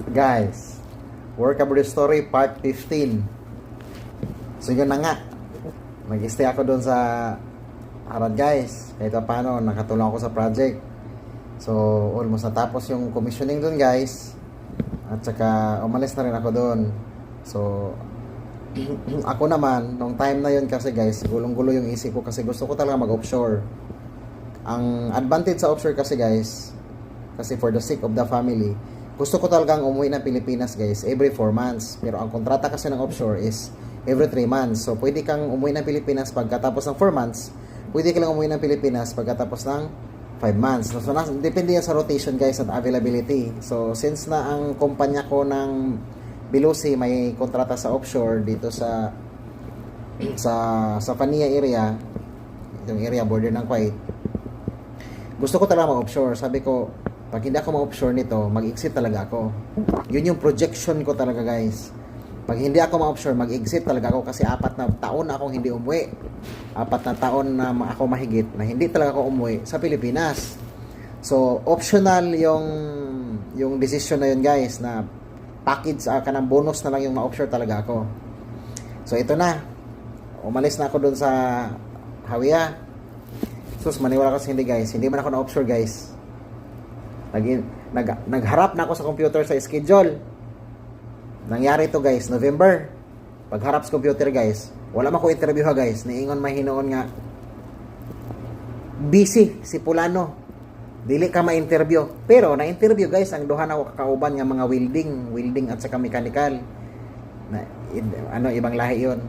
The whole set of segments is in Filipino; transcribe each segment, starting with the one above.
Guys, Workable Story Part 15. So yun na nga, mag-stay ako doon sa Harad guys. Kahit pa paano, nakatulong ako sa project. So almost natapos yung commissioning doon guys. At saka umalis na rin ako doon. So ako naman, nung time na yun kasi guys, gulong-gulo yung isip ko kasi gusto ko talaga mag-offshore. Ang advantage sa offshore kasi guys, kasi for the sake of the family, gusto ko talagang umuwi ng Pilipinas guys every 4 months. Pero ang kontrata kasi ng offshore is every 3 months. So pwede kang umuwi ng Pilipinas pagkatapos ng 4 months. Pwede ka lang umuwi ng Pilipinas pagkatapos ng 5 months. So depende yan sa rotation guys at availability. So since na ang kumpanya ko ng Bilusi may kontrata sa offshore dito sa Fania area, yung area border ng Kuwait, gusto ko talaga ma-offshore. Sabi ko, pag hindi ako ma-offshore nito, mag-exit talaga ako. Yun yung projection ko talaga guys. Pag hindi ako ma-offshore, mag-exit talaga ako kasi 4 na taon na akong hindi umuwi. 4 na taon na ako mahigit na hindi talaga ako umuwi sa Pilipinas. So, optional yung decision na yun guys, na package ka ng bonus na lang yung ma-offshore talaga ako. So, ito na. Umalis na ako dun sa Hawia. Sus, maniwala kasi hindi guys. Hindi man ako na-offshore guys. Nagharap na ako sa computer sa schedule. Nangyari to guys, November. Pagharap sa computer guys, wala man ko interview ha guys. Niingon may hinoon nga, busy si Pulano. Dili ka ma-interview. Pero na-interview guys, ang duha na ako kakauban nga mga welding at saka mechanical. Ibang lahi yon.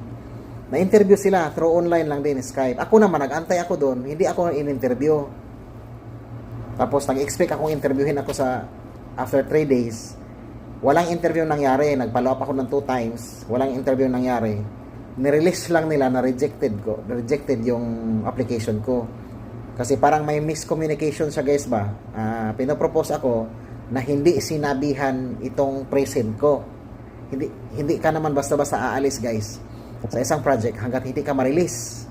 Na-interview sila through online lang din, Skype. Ako naman, nag-antay ako doon. Hindi ako in-interview. Tapos nag-expect akong interviewin ako sa after 3 days. Walang interview nangyari. Nag-follow up ako ng 2 times. Walang interview nangyari. Nirelease lang nila na rejected yung application ko. Kasi parang may miscommunication siya guys ba. Pinopropose ako na hindi sinabihan itong present ko. Hindi ka naman basta-basta aalis guys sa isang project hanggat hindi ka ma-release.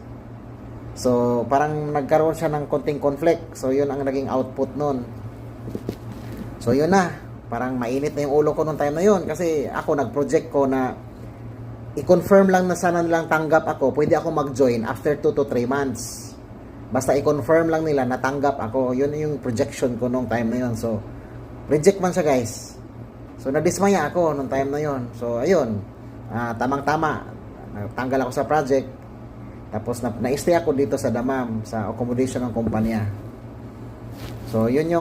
So parang nagkaroon siya ng konting conflict. So yun ang naging output nun. So yun na, parang mainit na yung ulo ko nung time na yun. Kasi ako nag-project ko na i-confirm lang na sana nilang tanggap ako. Pwede ako mag-join after 2 to 3 months. Basta i-confirm lang nila na tanggap ako. Yun yung projection ko nung time na yun. So reject man siya guys. So nadismaya ako nung time na yun. So ayun, tamang-tama, tanggal ako sa project. Tapos na-stay ako dito sa Damam, sa accommodation ng kumpanya. So yun yung